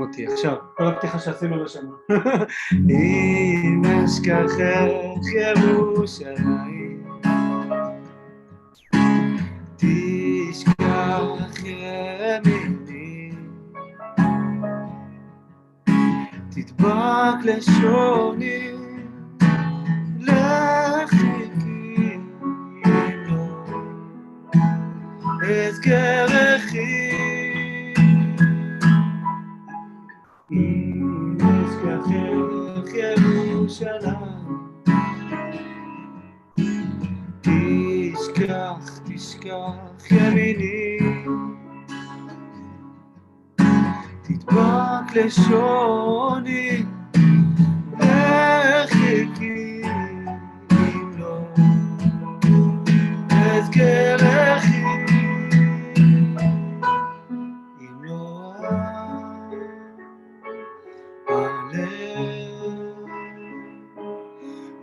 אותי עכשיו, כל הפתיחה שעשינו לא שמעו. אם אשכחך ירושלים, תשכח ימיני, תדבק לשוני, לחיקי, אם לא אזכרכי. אם אשכחך ירושלים, תשכח ימיני, תדבק לשוני, לחיקי, אם לא אזכרכי. אם לא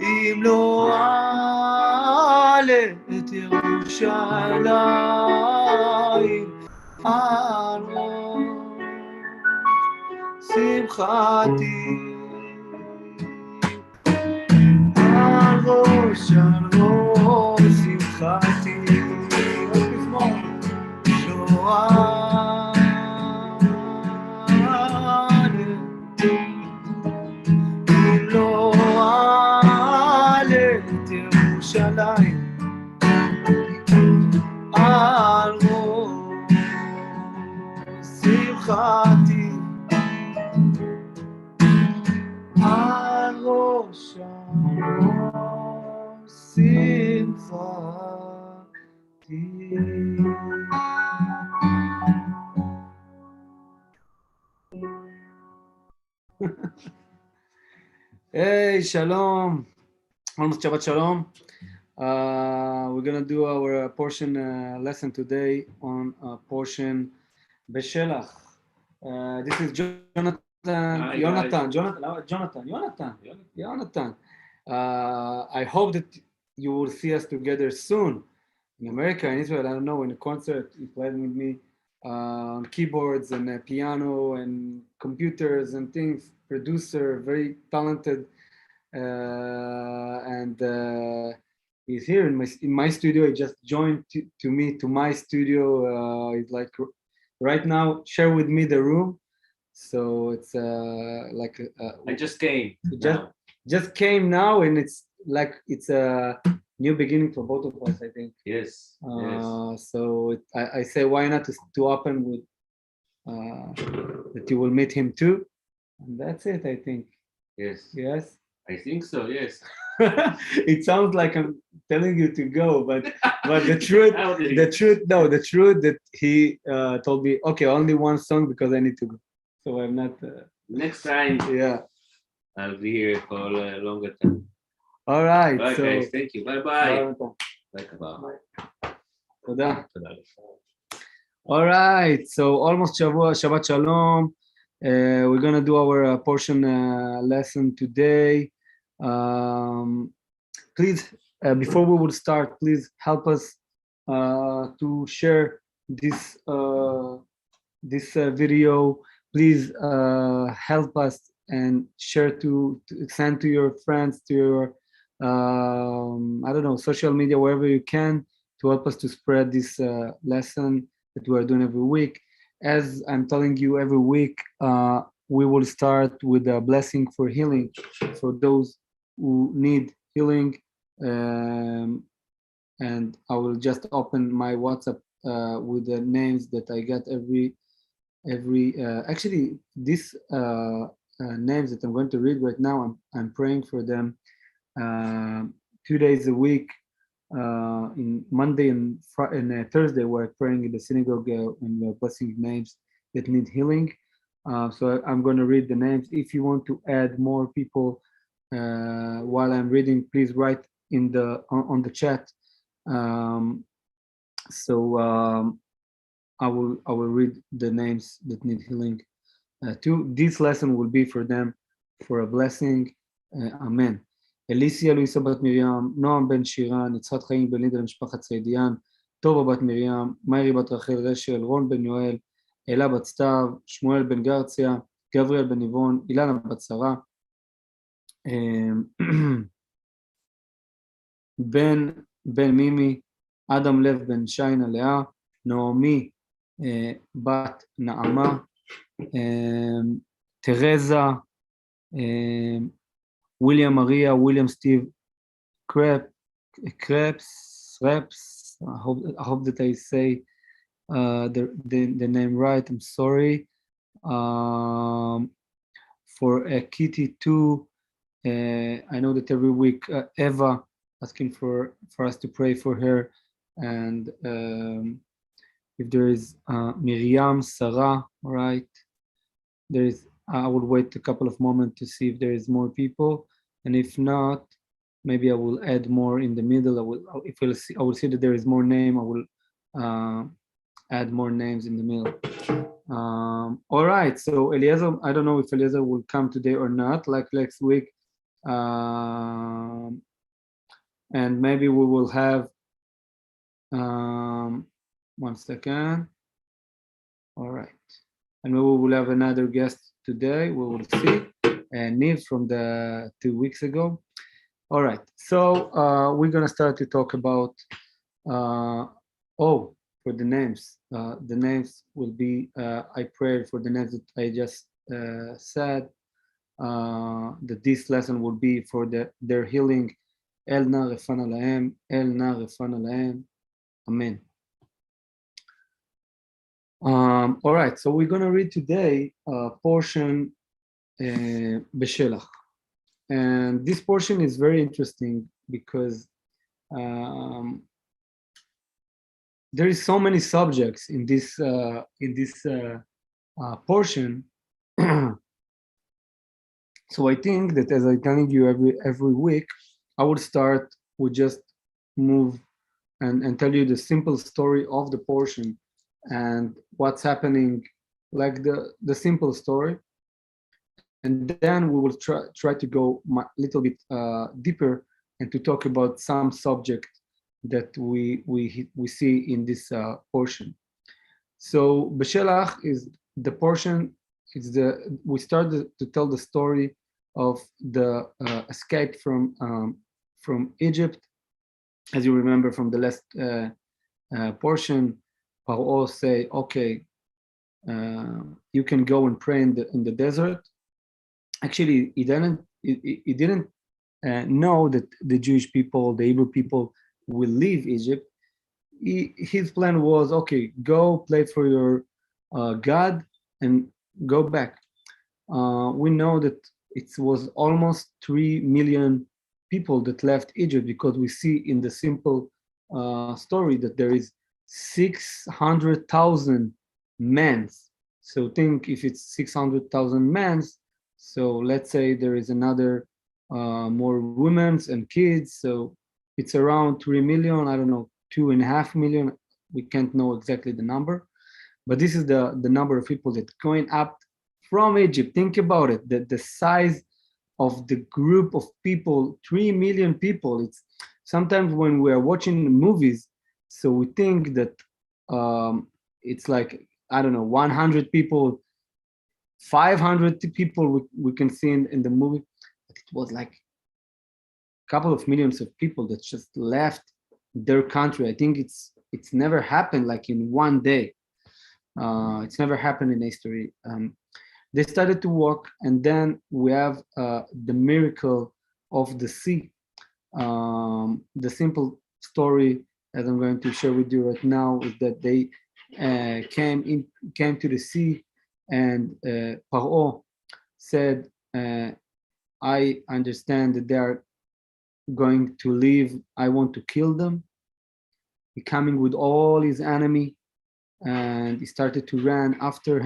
אם לא אעלה את ירושלים על ראש שמחתי, על ראש שמחתי, לא ירושלים על ראש שמחתי, על ראש שמחתי. היי, שלום. Almost Shabbat Shalom. We're going to do our portion lesson today on portion Beshelach. This is Jonathan. I hope that you will see us together soon. In America, in Israel, I don't know, in a concert, you played with me on keyboards and piano and computers and things, producer, very talented. And he's here in my studio. He just joined to my studio. He's like right now share with me the room, so it's like I just came. Just came now, and it's like it's a new beginning for both of us, I think. Yes. So I say why not to open with that you will meet him too, and that's it, I think. Yes. I think so, yes. It sounds like I'm telling you to go, but the truth that he told me, okay, only one song because I need to go. So I'm not. Next time, yeah, I'll be here for a longer time. All right. Bye, so, guys. Thank you. Bye. Toda. All right. So almost Shabbat Shalom. We're gonna do our portion lesson today. Please, before we will start, please help us to share this video. Please help us and share to send to your friends, to your I don't know, social media, wherever you can, to help us to spread this lesson that we are doing every week. As I'm telling you every week, we will start with a blessing for healing for those who need healing, and I will just open my WhatsApp with the names that I get every actually these names that I'm going to read right now, I'm praying for them 2 days a week. In Monday and Thursday, we're praying in the synagogue and we're blessing names that need healing. So I'm going to read the names. If you want to add more people while I'm reading, please write in on the chat. I will read the names that need healing too. This lesson will be for them for a blessing. Amen. אליסיה לואיסה בת מרים, נועם בן שירן, יצחק חיים בן לידר למשפחת סעידיאן, טובה בת מרים, מיירי בת רחל רשל, רון בן יואל, אלה בת סתיו, שמואל בן גרציה, גבריאל בן ניבון, אילנה בת שרה, בן מימי, אדם לב בן שיינה לאה, נעמי בת נעמה, תרזה, וויליאם מריה, וויליאם סטיב קרפס, I hope that I say the name right, I'm sorry. For Kitty too, I know that every week Eva asking for us to pray for her, and if there is Miriam, Sarah, right, there is, I will wait a couple of moments to see if there is more people, and if not, maybe I will add more in the middle. I will see that there is more name, I will add more names in the middle. All right, so Eliezer, I don't know if Eliezer will come today or not, like next week, and maybe we will have, 1 second. All right, and we will have another guest today, we will see, and Niv from the 2 weeks ago. All right, so we're gonna start to talk about, for the names. The names will be, I prayed for the names that I just said, that this lesson will be for their healing. El na refana lahem, El na refana lahem, Amen. All right, so we're gonna read today a portion, Beshelach. And this portion is very interesting because there is so many subjects in this portion. So I think that, as I'm telling you every week, I would start with just move and tell you the simple story of the portion and what's happening, like the simple story. And then we will try to go a little bit deeper and to talk about some subject that we see in this portion. So Beshelach is the portion. We started to tell the story of the escape from Egypt. As you remember from the last portion, Paro say, okay, you can go and pray in the desert. Actually, he didn't know that the Jewish people, the Hebrew people, will leave Egypt. His plan was, okay, go play for your God and go back. We know that it was almost 3 million people that left Egypt, because we see in the simple story that there is 600,000 men. So think if it's 600,000 men, so let's say there is another more women and kids, so it's around 3 million, I don't know, 2.5 million, we can't know exactly the number, but this is the number of people that going up from Egypt. Think about it, the size of the group of people, 3 million people. It's sometimes when we are watching movies, so we think that it's like, I don't know, 100 people, 500 people we can see in the movie, but it was like a couple of millions of people that just left their country. I think it's never happened like in one day. It's never happened in history. They started to walk, and then we have the miracle of the sea. The simple story, as I'm going to share with you right now, is that they came to the sea, and Paro said, I understand that they are going to leave, I want to kill them. He coming with all his enemy, and he started to run after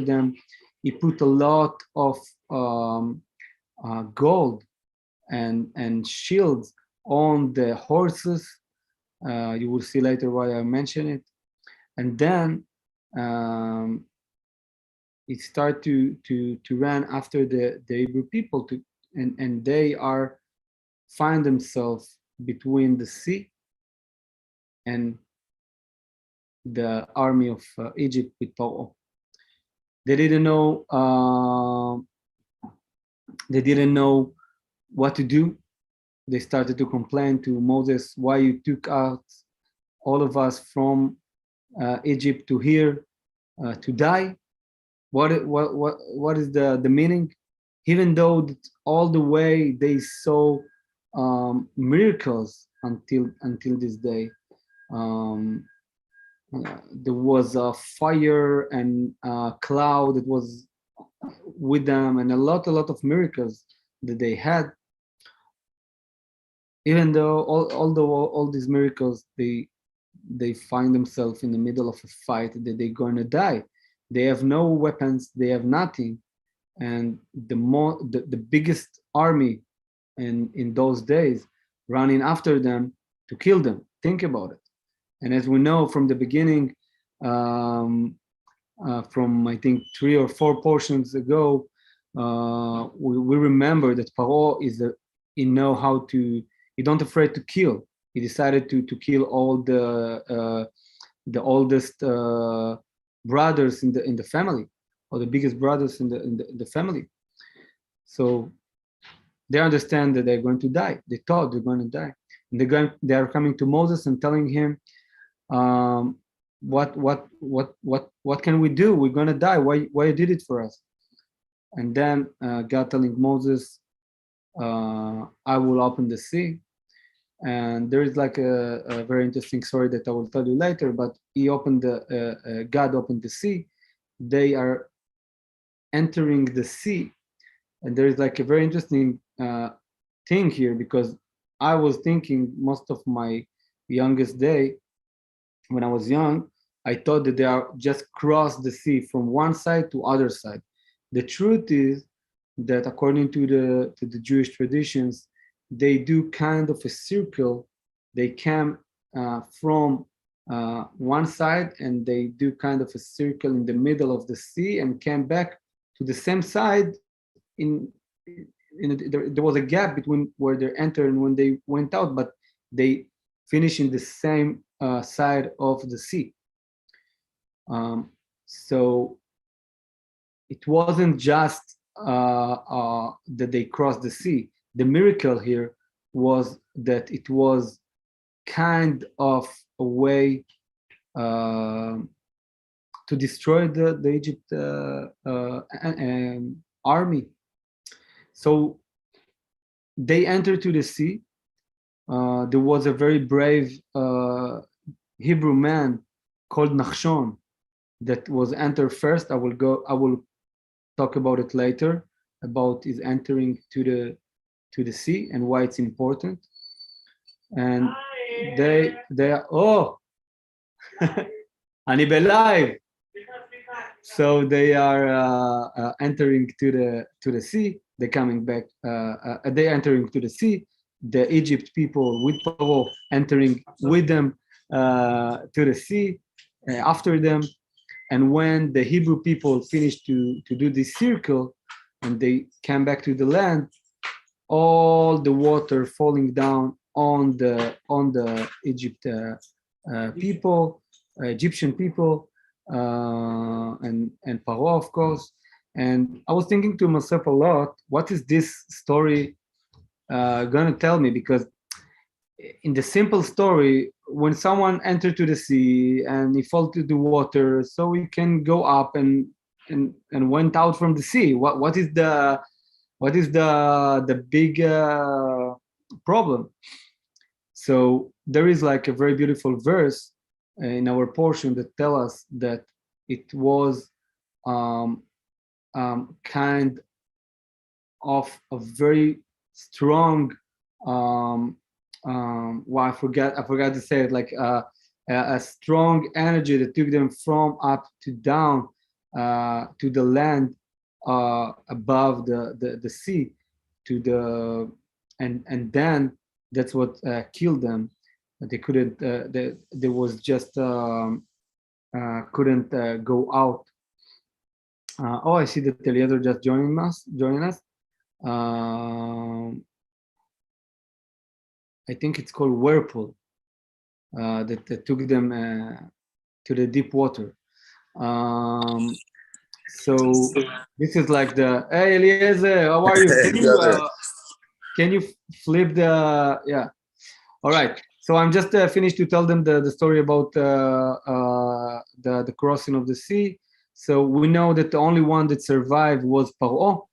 them. He put a lot of gold and shields on the horses. You will see later why I mention it. And then it started to run after the Hebrew people, and they find themselves between the sea and the army of Egypt with Paro. They didn't know. They didn't know what to do. They started to complain to Moses, "Why you took out all of us from Egypt to here to die? What is the meaning?" Even though all the way they saw miracles until this day. There was a fire and a cloud that was with them, and a lot of miracles that they had. Even though all these miracles, they find themselves in the middle of a fight that they're going to die. They have no weapons, they have nothing, and the biggest army in those days running after them to kill them. Think about it. And as we know from the beginning, from I think 3 or 4 portions ago, we remember that Paro he know how to. He don't afraid to kill. He decided to kill all the oldest brothers in the family, or the biggest brothers in the family. So they understand that they're going to die. They thought they're going to die. And they are coming to Moses and telling him, what can we do? We're going to die. Why you did it for us? And then God telling Moses, I will open the sea. And there is like a very interesting story that I will tell you later, but God opened the sea. They are entering the sea. And there is like a very interesting thing here, because I was thinking most of my youngest day, when I was young, I thought that they are just cross the sea from one side to other side. The truth is that according to the Jewish traditions, they do kind of a circle. They came from one side, and they do kind of a circle in the middle of the sea, and came back to the same side. There was a gap between where they entered and when they went out, but they finished in the same side of the sea. So it wasn't just that they crossed the sea. The miracle here was that it was kind of a way to destroy the Egypt army. So they entered to the sea. There was a very brave Hebrew man called Nachshon that was entered first. I will talk about it later, about his entering to the sea and why it's important. And they oh אני בלייב. So they are entering to the sea. They're coming back. They entering to the sea. The Egypt people with Paro entering with them to the sea after them. And when the Hebrew people finished to do this circle, and they came back to the land, all the water falling down on the Egyptian people, and Paro, of course. And I was thinking to myself a lot, what is this story going to tell me? Because in the simple story, when someone entered to the sea and he fell to the water, so he can go up and went out from the sea. What is the big problem? So there is like a very beautiful verse in our portion that tell us that it was kind of a very strong well, I forgot to say it, like a strong energy that took them from up to down to the land above the sea, to the and then that's what killed them. They couldn't. They was just couldn't go out. Oh, I see that Eliezer just joining us. I think it's called whirlpool that took them to the deep water. So this is like hey Eliezer, how are you? Can you flip yeah? All right. So I'm just finished to tell them the story about the crossing of the sea. So we know that the only one that survived was Paro,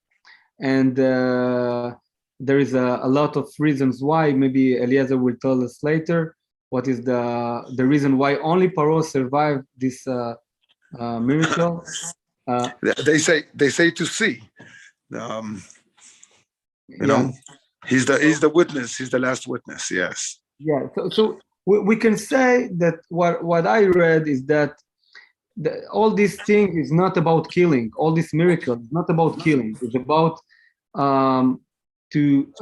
and there is a lot of reasons why. Maybe Eliezer will tell us later what is the reason why only Paro survived this miracle. They say to see. You know, he's the witness. He's the last witness. Yes. Yeah. So we can say that what I read is that all these things is not about killing. All this miracle is not about killing. It's about to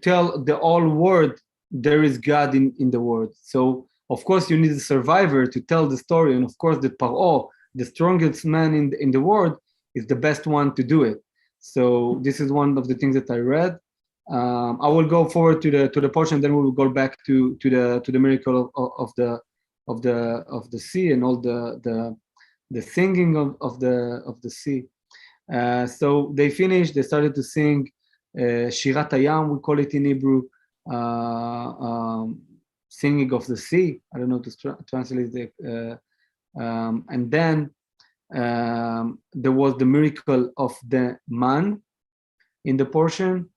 tell the whole world there is God in the world. So of course you need a survivor to tell the story, and of course the Paro, the strongest man in the world, is the best one to do it. So this is one of the things that I read. I will go forward to the portion, then we will go back to the miracle of the sea and all the singing of the sea. So they finished. They started to sing Shirat Hayam, we call it in Hebrew, singing of the sea. I don't know to translate it. And then there was the miracle of the man in the portion.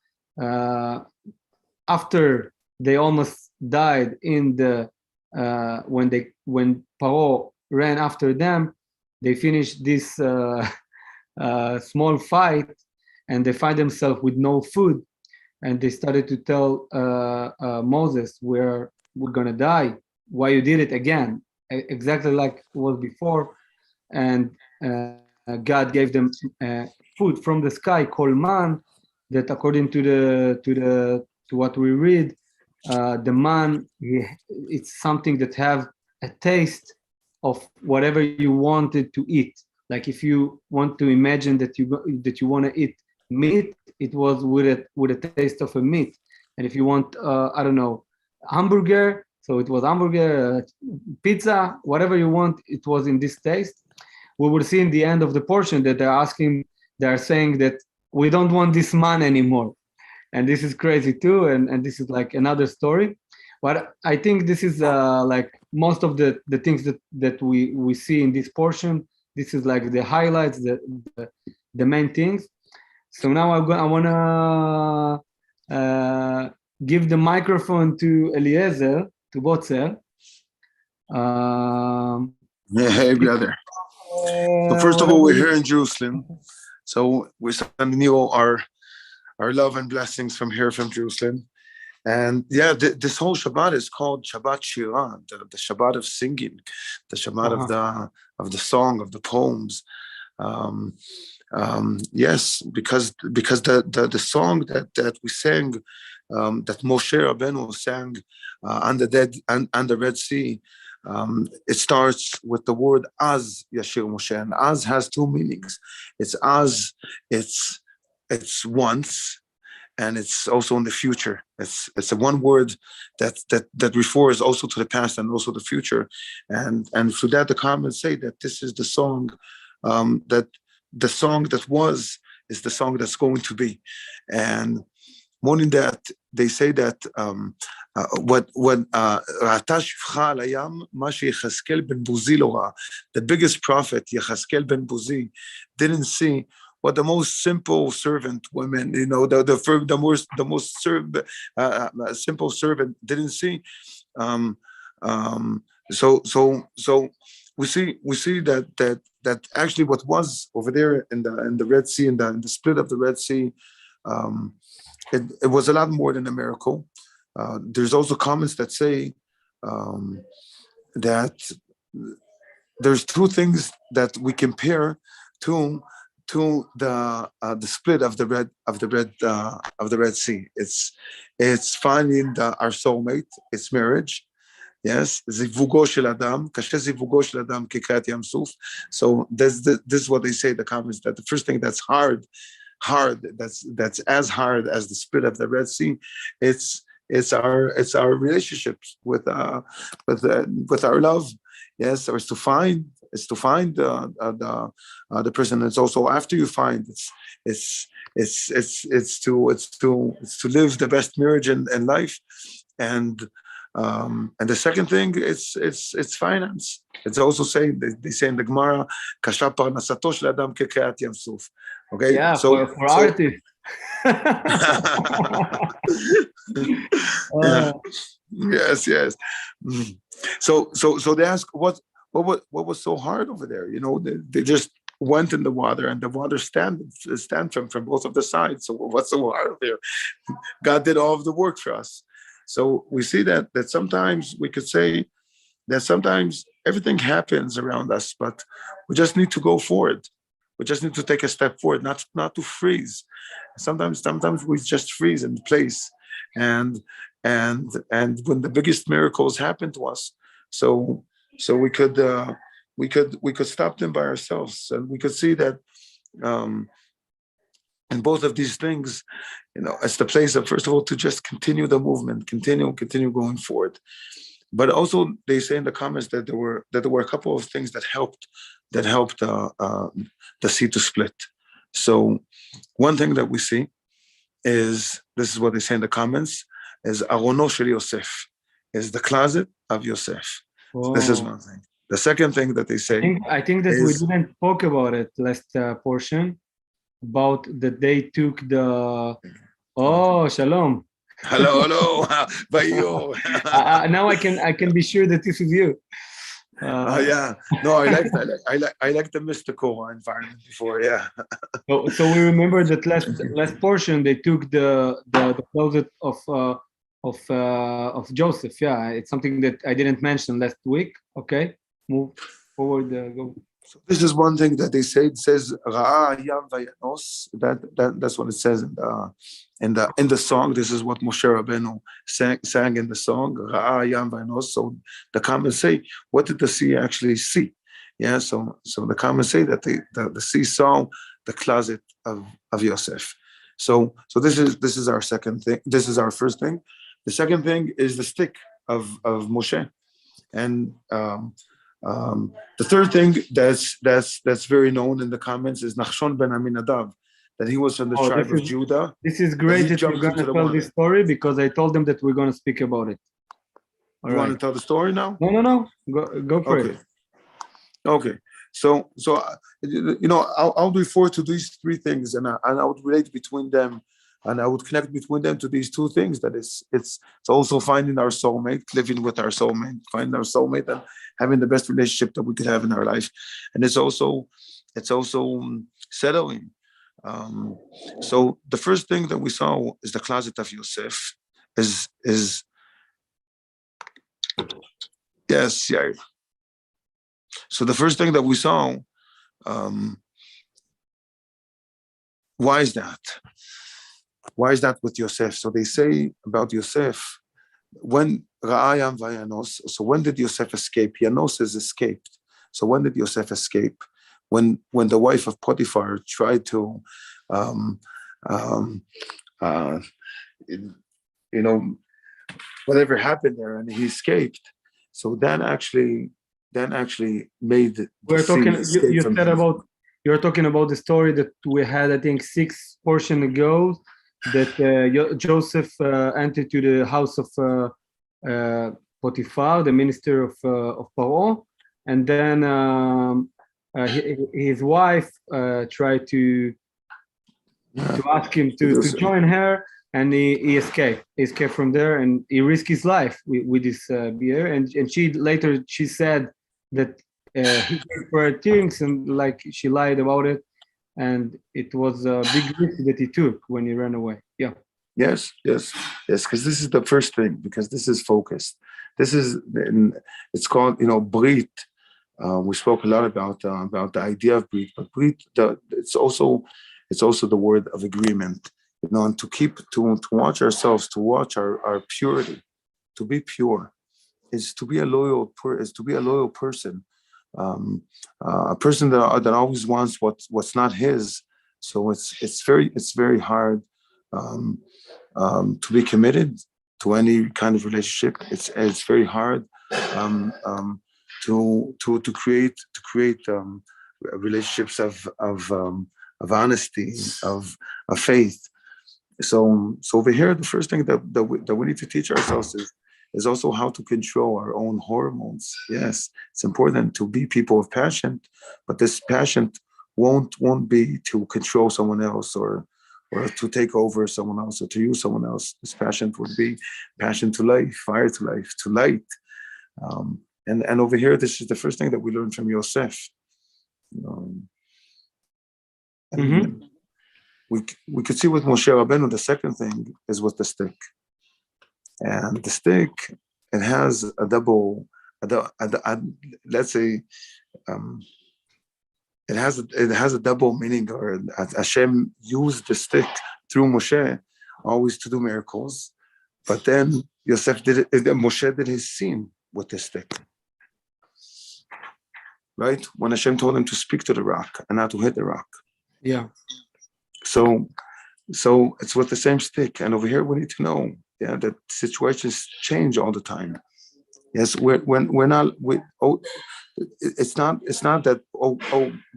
After they almost died in the when Paro ran after them, they finished this small fight, and they find themselves with no food, and they started to tell Moses, we're gonna die. Why you did it again? Exactly like it was before. And God gave them food from the sky called man, that according to what we read, the man, it's something that have a taste of whatever you wanted to eat. Like if you want to imagine that you want to eat meat, it was with a taste of a meat. And if you want, I don't know, hamburger, so it was hamburger, pizza, whatever you want, it was in this taste. We will see in the end of the portion that they are saying that we don't want this man anymore. And this is crazy too, and this is like another story. But I think this is like most of the things that we see in this portion. This is like the highlights, the main things. So now I want to give the microphone to Eliezer, to Botzer. Hey, brother. So first of all, we're here in Jerusalem. So we're sending you our love and blessings from here, from Jerusalem. And yeah, this whole Shabbat is called Shabbat Shirah, the Shabbat of singing, the Shabbat of the song, of the poems. Yes, because the song that we sang, that Moshe Rabbeinu sang on the Red Sea, it starts with the word Az, Yashir Moshe, and Az has two meanings. It's Az, it's once, and it's also in the future. It's a one word that refers also to the past and also the future. And through that, the comments say that this is the song, that the song that was is the song that's going to be. And more than that, they say that the biggest prophet, Yechazkel ben Buzi, didn't see what the most simple servant women, the most simple servant didn't see. So we see that actually what was over there in the Red Sea, in the split of the Red Sea, it was a lot more than a miracle. There's also comments that say that there's two things that we compare to the split of the Red Sea. It's finding our soulmate. It's marriage. Yes, zivugo shel adam, kashe zivugo shel adam kikrat yam suf. So this is what they say. The comments that the first thing that's hard, that's as hard as the split of the Red Sea. It's our relationships with our love. Yes, or it's to find It's to find the person. It's also after you find it's to live the best marriage in life, and the second thing it's finance. It's also saying they say in the Gemara, "Kasha parnasato shel adam kekeat yam suf." Okay, yeah, so for artists. Yeah. Yes. So they ask what was so hard over there. They just went in the water, and the water stand from both of the sides. So what's so hard over there? God did all of the work for us. So we see that sometimes we could say that sometimes everything happens around us, but we just need to go forward. We just need to take a step forward, not to freeze. Sometimes we just freeze in place, and when the biggest miracles happen to us, so we could stop them by ourselves, and we could see that in both of these things, it's the place of, first of all, to just continue the movement, continue going forward. But also, they say in the comments that there were a couple of things that helped the sea to split. So one thing that we see is, this is what they say in the comments, is Arono shel Yosef, is the closet of Yosef. So this is one thing. The second thing that they say, I think that we didn't talk about it last portion, about that they took the shalom. Hello, now I can be sure that this is you. Yeah, no, I like the mystical environment before, yeah. So we remember that last portion they took the closet of Joseph. Yeah, it's something that I didn't mention last week. Okay, move forward. Go. So this is one thing that they say. It says Ra'a Yam Vayanos. That's what it says in the song. This is what Moshe Rabbeinu sang in the song. Ra'a Yam Vayanos. So the comments say, what did the sea actually see? Yeah. So the comments say that the sea saw the closet of Yosef. So this is our second thing. This is our first thing. The second thing is the stick of Moshe, and the third thing that's very known in the comments is Nachshon ben Aminadav, that he was from the tribe of Judah. This is great that you're going to tell this story, because I told them that we're going to speak about it. You want to tell the story now? No. Go for it. Okay. So I'll refer to these three things, and I would relate between them. And I would connect between them to these two things. That it's also finding our soulmate, living with our soulmate, finding our soulmate, and having the best relationship that we could have in our life. And it's also settling. So the first thing that we saw is the closet of Yosef. Is yes, Yair. So the first thing that we saw, why is that? Why is that with Yosef? So they say about Yosef, when Ra'ayam Vayanos, so when did Yosef escape? Yanos is escaped. So when did Yosef escape? When the wife of Potiphar tried to, whatever happened there, and he escaped. So that actually made. We're talking. You're talking about the story that we had, I think, 6 portions ago. That Joseph entered to the house of Potiphar, the minister of Paro, and then his wife tried to ask him to join her, and he escaped. He escaped from there, and he risked his life with this beer. And she said that he gave her things, and like she lied about it. And it was a big risk that he took when he ran away. Yeah. Yes. Because this is the first thing. Because this is focused. It's called, Brit. We spoke a lot about the idea of Brit, but Brit, it's also the word of agreement. And to watch ourselves, to watch our purity, to be pure, is to be a loyal person. A person that always wants what's not his. So it's very hard to be committed to any kind of relationship. It's very hard create relationships of honesty, of faith. So over here, the first thing that we need to teach ourselves is also how to control our own hormones. Yes, it's important to be people of passion, but this passion won't be to control someone else or to take over someone else or to use someone else. This passion would be passion to life, fire to life, to light. And over here, this is the first thing that we learned from Yosef. We could see with Moshe Rabbeinu, the second thing is with the stick. And the stick, it has a double, let's say, it has a double meaning, or Hashem used the stick through Moshe always to do miracles. But then Moshe did his scene with the stick. Right? When Hashem told him to speak to the rock and not to hit the rock. Yeah. So it's with the same stick. And over here we need to know, that situations change all the time. Yes, it's not that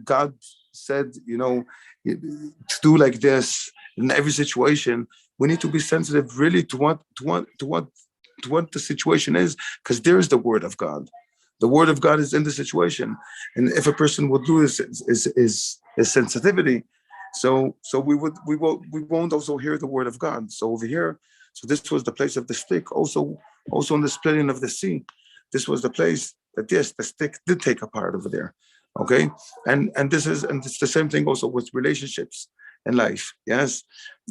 God said, to do like this in every situation. We need to be sensitive really to what the situation is, because there is the word of God. The word of God is in the situation, and if a person would do this is sensitivity, so we won't also hear the word of God. So over here, so this was the place of the stick. Also in the splitting of the sea, this was the place that yes, the stick did take a part over there. Okay, and it's the same thing also with relationships in life. Yes,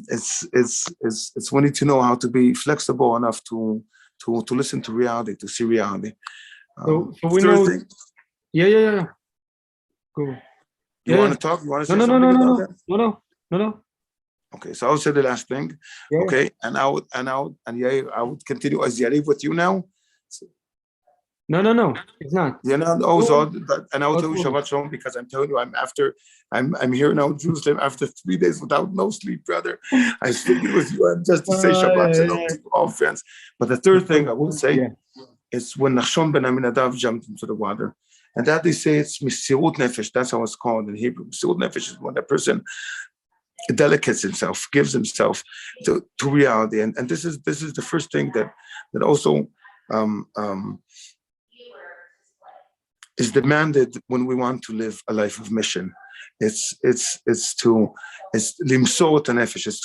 it's we need to know how to be flexible enough to listen to reality, to see reality. So we know. Yeah. Go. You want to talk? You want to say something about that? No. Okay, so I would say the last thing. Yeah. Okay, and Yair, I would continue as Yair with you now. No, it's not. Yeah, no. Also, and I will tell you Shabbat Shalom, because I'm telling you, I'm here now in Jerusalem after 3 days without no sleep, brother. I speaking with you, and just to say Shabbat Shalom to all friends. But the third thing I will say is when Nachshon ben Aminadav jumped into the water, and that they say it's Mesirut Nefesh. That's how it's called in Hebrew. Mesirut Nefesh is when a person delicates himself, gives himself to reality, and this is the first thing that also is demanded when we want to live a life of mission. It's limsot nefesh. It's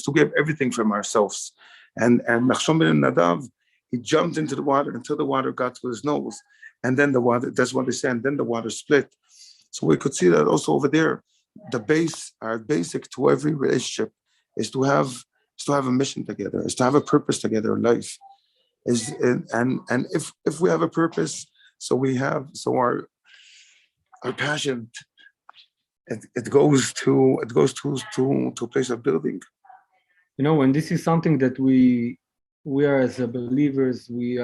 to give everything from ourselves. And Nachshon ben Nadav, he jumped into the water until the water got to his nose, and then the water. That's what they say. And then the water split. So we could see that also over there. Our basic to every relationship is to have a mission together, is to have a purpose together in life. And if we have a purpose, so our passion, it goes to a place of building. And this is something that we are as believers, we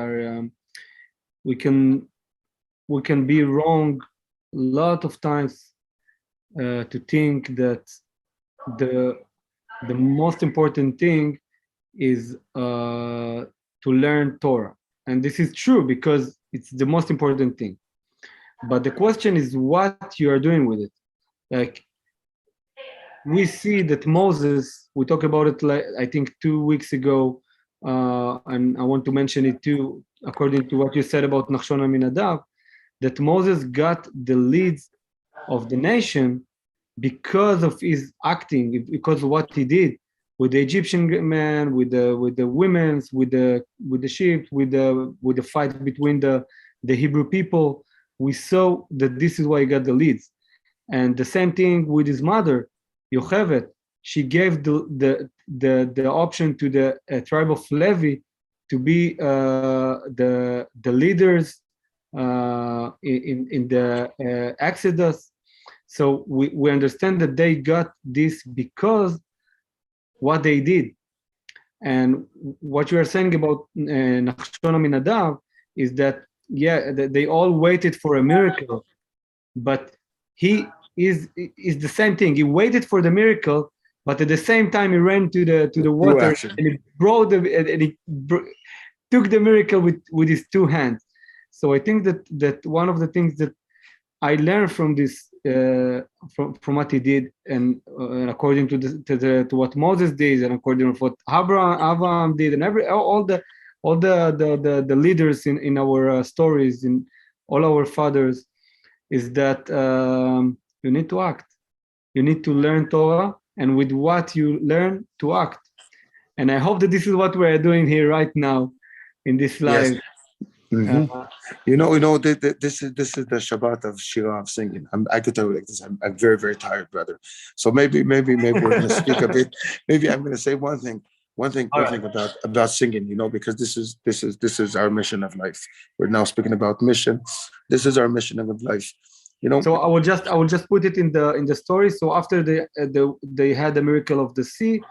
can be wrong a lot of times. To think that the most important thing is to learn Torah, and this is true because it's the most important thing. But the question is what you are doing with it. Like we see that Moses, we talked about it I think 2 weeks ago, and I want to mention it too, according to what you said about Nachshon Aminadav, that Moses got the leads of the nation because of his acting, because of what he did with the Egyptian man, with the women, with the sheep, with the fight between the Hebrew people. We saw that this is why he got the leads. And the same thing with his mother, Yocheved. She gave the option to the tribe of Levi to be the leaders in the Exodus. So we understand that they got this because what they did. And what you are saying about Nachshon Aminadav is that, they all waited for a miracle, but he is the same thing. He waited for the miracle, but at the same time he ran to the water and he took the miracle with his 2 hands. So I think that one of the things that I learned from this, from what he did, and according to what Moses did, and according to what Abraham did, and all the leaders in our stories, in all our fathers, is that you need to act. You need to learn Torah, and with what you learn, to act. And I hope that this is what we're doing here right now in this live. Yes. Mm-hmm. This is the Shabbat of Shira, of singing. I could tell you like this. I'm very, very tired, brother. So maybe we're going to speak a bit. Maybe I'm going to say one thing about singing. Because this is our mission of life. We're now speaking about mission. This is our mission of life. So I will just put it in the story. So after they had the miracle of the sea,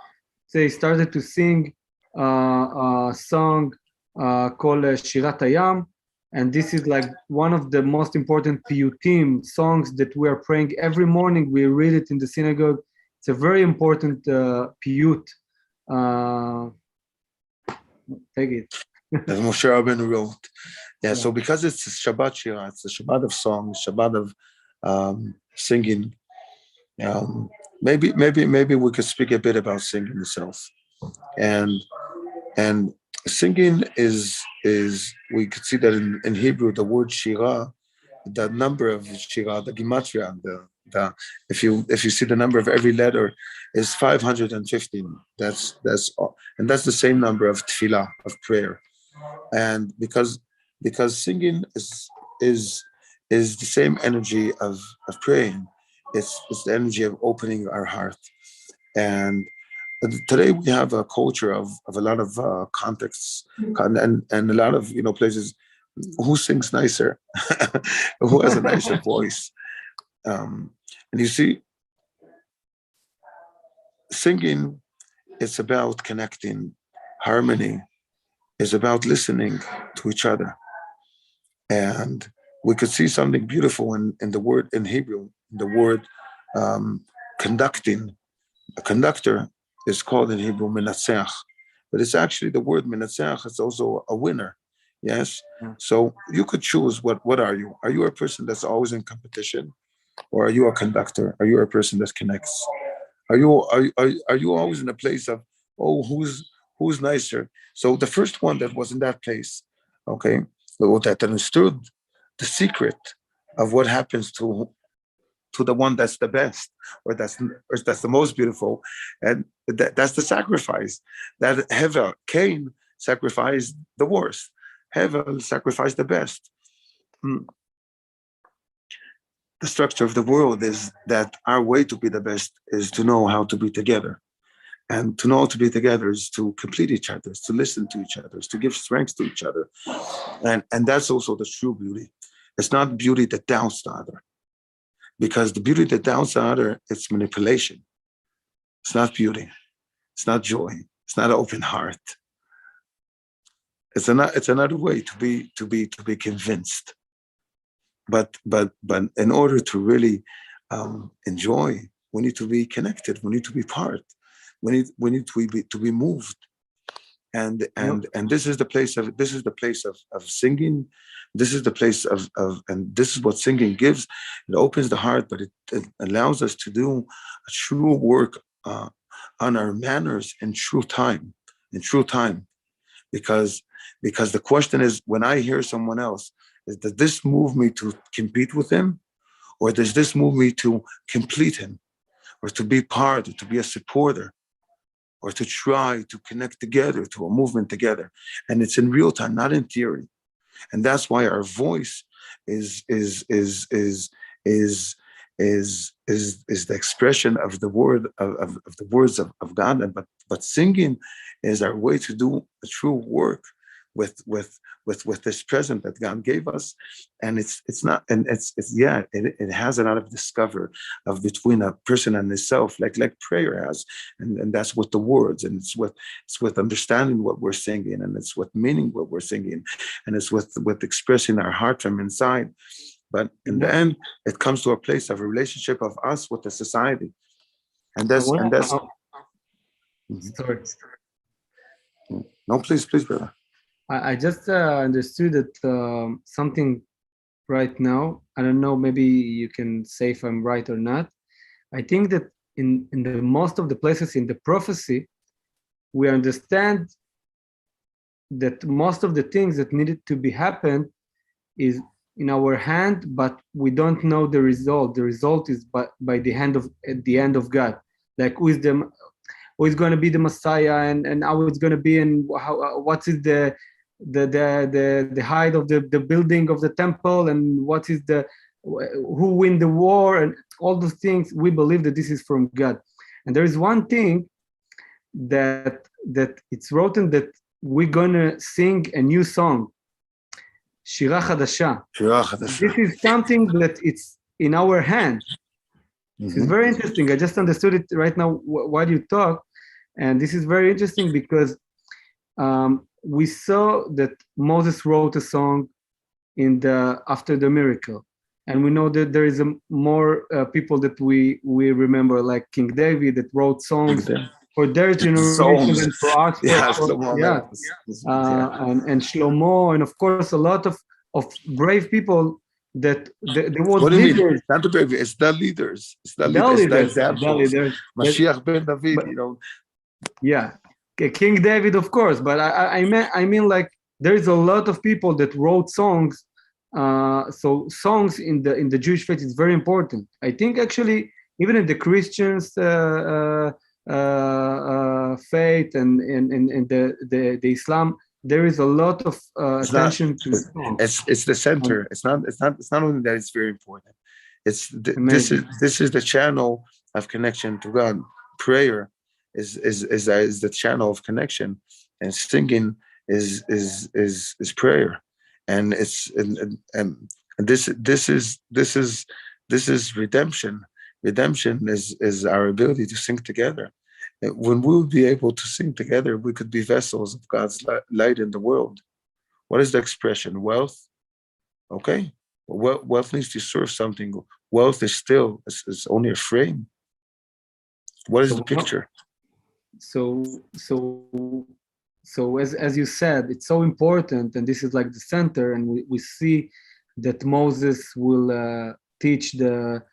they started to sing a song called Shirat Hayam, and this is like one of the most important piyutim songs that we are praying every morning. We read it in the synagogue. It's a very important piyut. Take it. As Moshe Rabbeinu wrote. Yeah, so because it's a Shabbat Shira, it's a Shabbat of songs, Shabbat of singing. Maybe we could speak a bit about singing itself, and singing is we could see that in Hebrew the word Shira, the number of Shira, the gematria, the if you see the number of every letter is 515. That's the same number of tefillah, of prayer, and because singing is the same energy of praying. It's the energy of opening our heart. And today we have a culture of a lot of contexts and a lot of places. Who sings nicer? Who has a nicer voice? And you see, singing is about connecting. Harmony is about listening to each other. And we could see something beautiful in the word in Hebrew, the word conducting. A conductor is called in Hebrew menatzeach, but it's actually the word menatzeach is also a winner. Yes. So you could choose what are you? Are you a person that's always in competition, or are you a conductor? Are you a person that connects? Are you always in a place of who's nicer? So the first one that was in that place, okay, that understood the secret of what happens to the one that's the best, or that's the most beautiful, and that's the sacrifice. That Hevel, Cain, sacrificed the worst. Hevel sacrificed the best. The structure of the world is that our way to be the best is to know how to be together. And to know how to be together is to complete each other, is to listen to each other, is to give strength to each other. And that's also the true beauty. It's not beauty that downs the other. Because the beauty that downs the other, it's manipulation. It's not beauty. It's not joy. It's not an open heart. It's another way to be convinced. But in order to really enjoy, we need to be connected. We need to be part. We need to be moved. And this is the place of singing. This is the place of and this is what singing gives. It opens the heart, but it allows us to do a true work on our manners in true time. Because the question is, when I hear someone else, does this move me to compete with him, or does this move me to complete him, or to be part, or to be a supporter, or to try to connect together to a movement together? And it's in real time, not in theory. And that's why our voice is the expression of the word of the words of God. But singing is our way to do a true work with this present that God gave us. And it has a lot of discover of between a person and himself, like prayer has, and that's with the words, and it's with understanding what we're singing, and it's with meaning what we're singing, and it's with expressing our heart from inside. But in the end, it comes to a place of a relationship of us with the society, and that's. Sorry. No, please, brother. I just understood that something right now. I don't know, maybe you can say if I'm right or not. I think that in the most of the places in the prophecy, we understand that most of the things that needed to be happened is in our hand, but we don't know the result. The result is by the hand of at the end of God. Like who is going to be the Messiah, and how it's going to be, and how what is the height of the building of the temple, and what is the who win the war, and all those things. We believe that this is from God. And there is one thing that it's written that we're gonna sing a new song, Shira Chadasha. This is something that it's in our hand. This is very interesting. I just understood it right now while you talk, and this is very interesting because we saw that Moses wrote a song after the miracle, and we know that there is more people that we remember, like King David, that wrote songs for their generation and for us. And Shlomo, and of course a lot of brave people that there was what do you leaders. mean? Not the brave, it's the leaders. It's the leaders. Mashiach ben David, you know. Yeah, King David, of course, but I mean like there is a lot of people that wrote songs. So songs in the Jewish faith is very important. I think actually even in the Christians faith and the Islam, there is a lot of attention to songs. It's the center. It's not only that it's very important. This is the channel of connection to God. Prayer is the channel of connection, and singing is prayer, and it's and this is redemption. Redemption is our ability to sing together. When we will be able to sing together, we could be vessels of God's light in the world. What is the expression? Wealth? Okay. Wealth needs to serve something. Wealth is still, it's only a frame. What is the picture? So as you said, it's so important, and this is like the center, and we see that Moses will teach the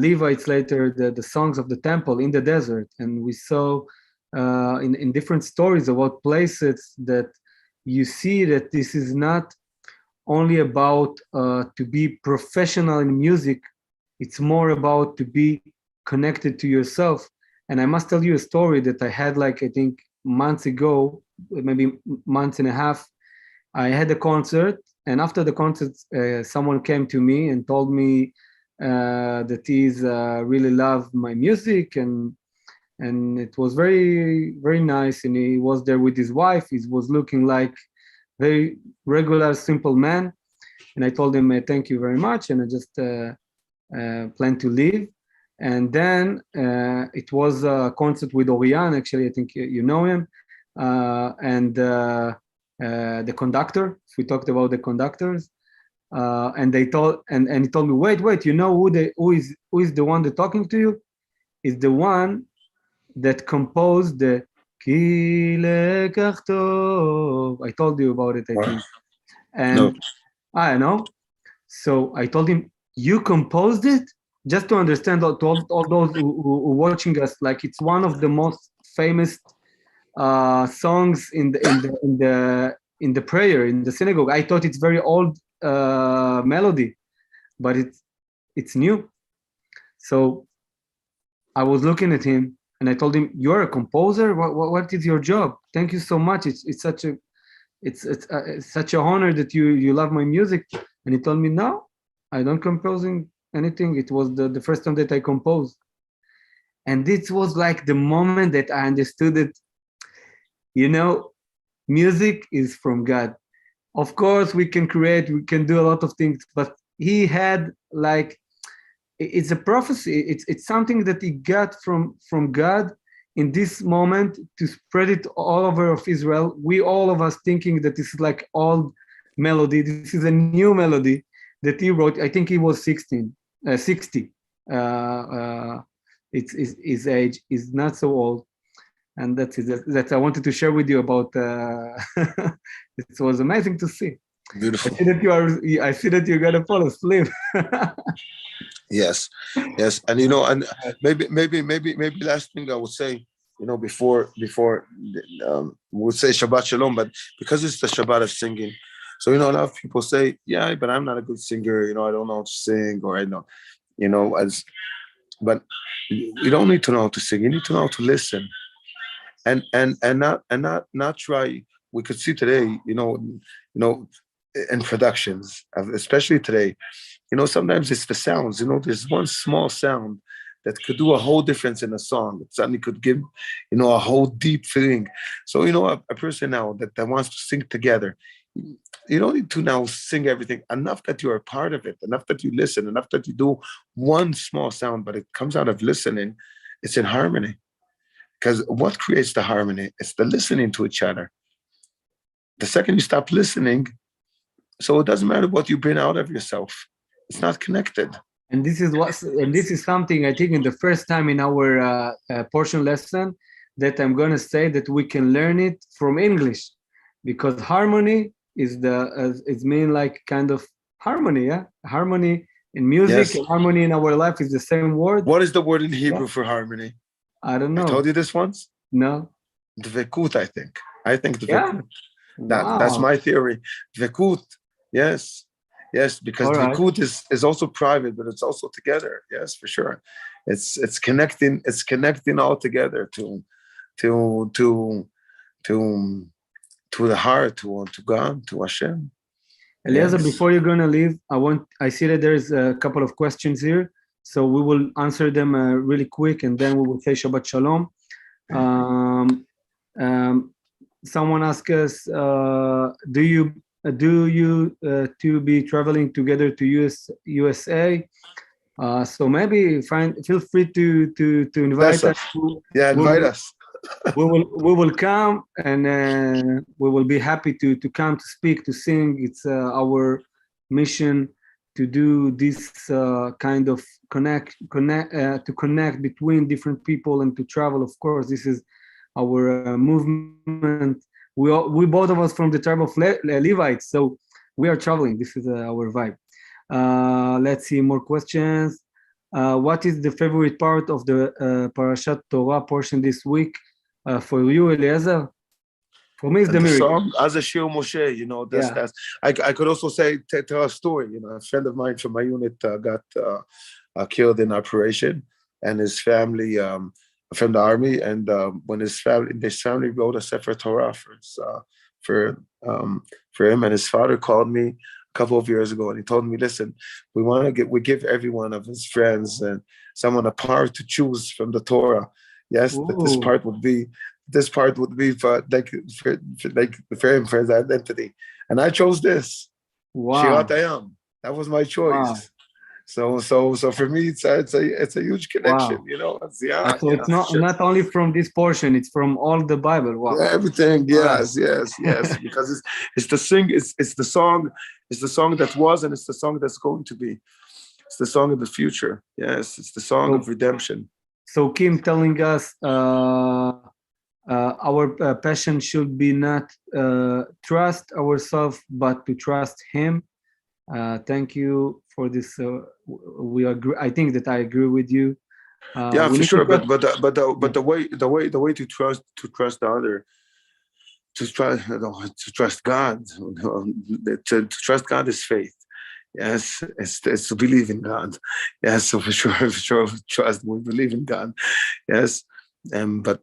Levites later the songs of the temple in the desert, and we saw in different stories about places that you see that this is not only about to be professional in music, it's more about to be connected to yourself. And I must tell you a story that I had, like, I think months ago, maybe months and a half. I had a concert, and after the concert, someone came to me and told me that he's really loved my music, and it was very, very nice. And he was there with his wife. He was looking like very regular, simple man. And I told him, thank you very much. And I just planned to leave. And then it was a concert with Orion. Actually, I think you know him. And the conductor, if we talked about the conductors. And he told me, wait, you know who is the one that talking to you? Is the one that composed the Ki lekach tov. I told you about it, I think. And no. I know. So I told him, you composed it? Just to understand all those who watching us, like it's one of the most famous songs in the prayer in the synagogue. I thought it's very old melody, but it's new. So I was looking at him and I told him, "You're a composer. What is your job? Thank you so much. It's such a such an honor that you love my music." And he told me, "No, I don't composing anything. It was the first time that I composed." And this was like the moment that I understood that, music is from God. Of course, we can create, we can do a lot of things, but he had like, it's a prophecy. It's something that he got from God in this moment to spread it all over of Israel. We, all of us, thinking that this is like old melody. This is a new melody that he wrote. I think he was 60. His age is not so old. And that's it. That I wanted to share with you about. It was amazing to see. Beautiful. I see that you're gonna fall asleep. Yes. And and maybe last thing I would say, before we would say Shabbat Shalom, but because it's the Shabbat of singing, so a lot of people say, yeah, but I'm not a good singer, I don't know how to sing, or I know, but you don't need to know how to sing. You need to know how to listen, and not try. We could see today, in productions, especially today, sometimes it's the sounds. There's one small sound that could do a whole difference in a song. It suddenly could give, a whole deep feeling. So, a person now that wants to sing together, you don't need to now sing everything. Enough that you are part of it, enough that you listen, enough that you do one small sound, but it comes out of listening. It's in harmony. Because what creates the harmony? It's the listening to each other. The second you stop listening, so it doesn't matter what you bring out of yourself. It's not connected. And this is something I think in the first time in our portion lesson that I'm going to say that we can learn it from English, because harmony is it's mean like kind of harmony, yeah? Harmony in music, yes. And harmony in our life is the same word. What is the word in Hebrew for harmony? I don't know. I told you this once? No. Dvekut, I think. Dvekut. Yeah? Wow. That's my theory. Dvekut, yes, because Dvekut is also private, but it's also together. Yes, for sure. It's connecting all together to the heart, to God, to Hashem. Eliezer, before you're gonna leave, I see that there is a couple of questions here, so we will answer them really quick, and then we will say Shabbat Shalom. Someone asked us, do you to be traveling together to USA? So maybe feel free to invite us. Invite us. we will come, and we will be happy to come to speak, to sing. It's our mission to do this kind of connect between different people and to travel. Of course, this is our movement. We both of us from the tribe of Levites, so we are traveling. This is our vibe. Let's see more questions. What is the favorite part of the Parashat Torah portion this week for you, Eliezer? For me, it's the miracle. Song, as a Shiur Moshe, that's. I could also tell a story. A friend of mine from my unit got killed in operation, and his family from the army, and when his family wrote a Sefer Torah for him, and his father called me a couple of years ago, and he told me, listen, we give every one of his friends and someone a part to choose from the Torah. Yes, that this part would be for him, for his identity, and I chose this. Wow. Shirat Hayam. That was my choice. Wow. So for me, it's a huge connection. Wow. So it's not only from this portion; it's from all the Bible. Wow. Yeah, everything. Yes. Because it's the song that was, and it's the song that's going to be. It's the song of the future. Yes, it's the song of redemption. So Kim telling us our passion should be not trust ourselves, but to trust Him. Thank you for this. We agree. I think that I agree with you. For sure. But the way to trust the other, to trust God, to trust God is faith. Yes, it's to believe in God. Yes, so for sure, trust. We believe in God. Yes, but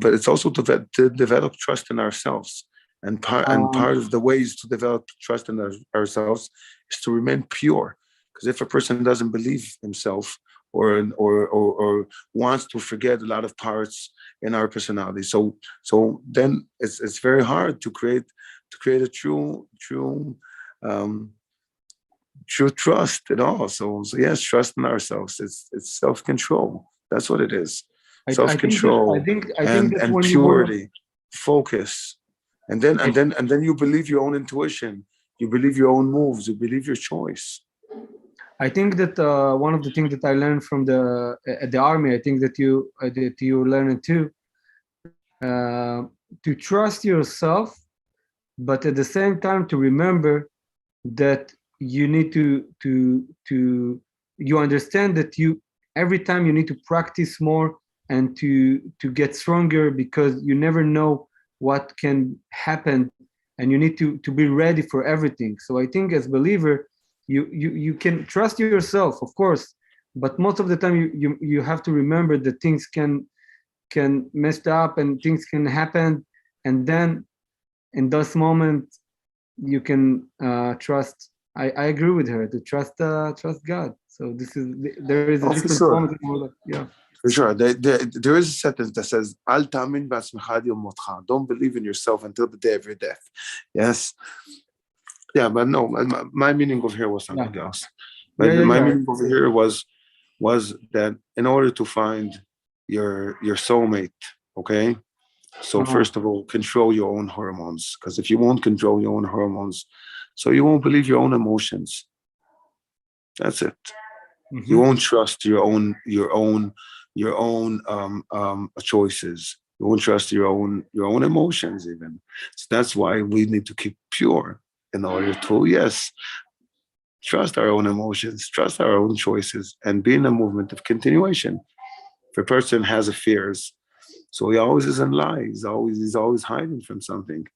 it's also to develop trust in ourselves. And part of the ways to develop trust in ourselves is to remain pure. Because if a person doesn't believe himself or wants to forget a lot of parts in our personality, so then it's very hard to create a true trust at all. So yes, trust in ourselves. It's self-control. That's what it is. Self-control and purity, focus. And then you believe your own intuition, you believe your own moves, you believe your choice. I think that one of the things that I learned from the army, I think that you learn it too, to trust yourself, but at the same time to remember that you need to you understand that you every time you need to practice more and to get stronger, because you never know what can happen, and you need to be ready for everything. So I think as believer, you can trust yourself, of course, but most of the time you have to remember that things can mess up and things can happen, and then in those moments you can trust. I agree with her to trust God. So there is a different moment in our life. Yeah. For sure. There is a sentence that says, Al ta'amin ba'atzmecha ad yom motcha. Don't believe in yourself until the day of your death. Yes. Yeah, but no, my meaning over here was something else. But my meaning over here was that in order to find your soulmate, okay? So first of all, control your own hormones. Because if you won't control your own hormones, so you won't believe your own emotions. That's it. Mm-hmm. You won't trust your own choices. You won't trust your own emotions even. So that's why we need to keep pure in order to, yes, trust our own emotions, trust our own choices, and be in a movement of continuation. If a person has fears, so he always is in lie. He's always hiding from something.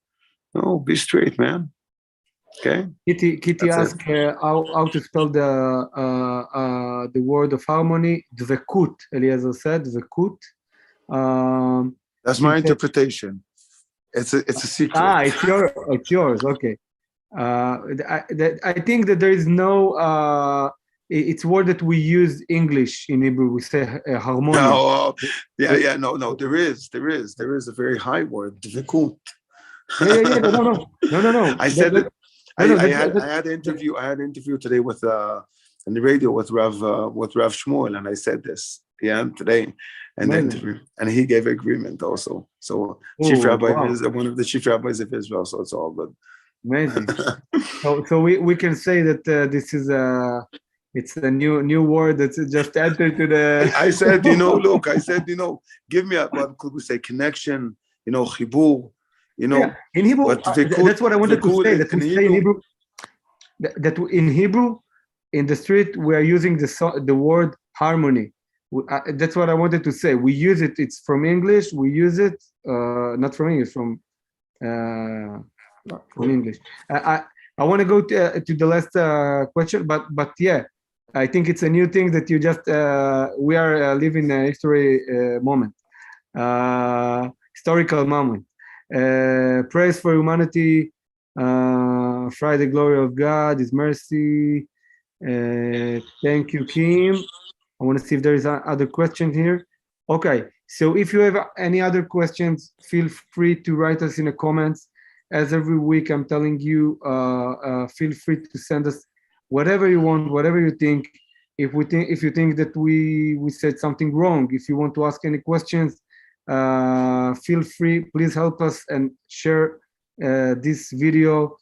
No, be straight, man. Okay. Kitty asked how to spell the word of harmony. Dvekut, Eliezer said, Dvekut. That's my interpretation. It's a secret. It's yours. Okay. I think that there is no. It's a word that we use English in Hebrew. We say harmony. No, no. There is a very high word, Dvekut. No. I said that. I had an interview today with on the radio with Rav Shmuel, and I said this today and the interview, and he gave agreement also. So chief rabbi is one of the chief rabbis of Israel, so it's all good. Amazing. so we can say that this is it's a new word that's just entered to the. I said, look, give me what could we say, connection, chibur. In Hebrew, that's what I wanted to say. That we say in Hebrew, that in Hebrew, in the street, we are using the word harmony. That's what I wanted to say. We use it. It's from English. We use it, not from English, from English. I want to go to the last question, but yeah, I think it's a new thing that you just. We are living a moment, historical moment. Praise for humanity, fry the glory of God, His mercy. Thank you, Kim. I want to see if there is other question here. Okay, so if you have any other questions, feel free to write us in the comments. As every week, I'm telling you, feel free to send us whatever you want, whatever you think. If you think that we said something wrong, if you want to ask any questions, feel free. Please help us and share this video.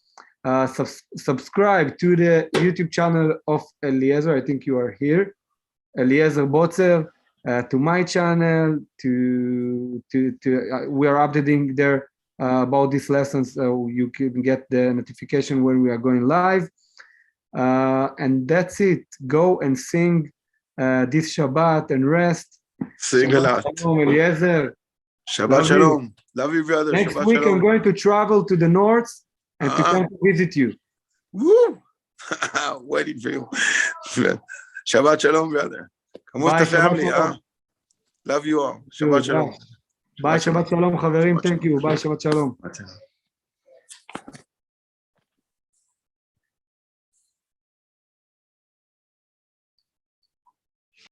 Subscribe to the YouTube channel of Eliezer. I think you are here, Eliezer Botzer. To my channel. We are updating there about these lessons, so you can get the notification when we are going live. And that's it. Go and sing this Shabbat and rest. Sing a lot. Shalom, Eliezer. Shabbat shalom. Love you, brother. Next Shabbat week, shalom. I'm going to travel to the north and to come to visit you. Woo! Waiting for you. Shabbat shalom, brother. Come with the family, Love you all. Shabbat shalom. Bye, Shabbat shalom, חברים. Thank you. Bye, Shabbat shalom.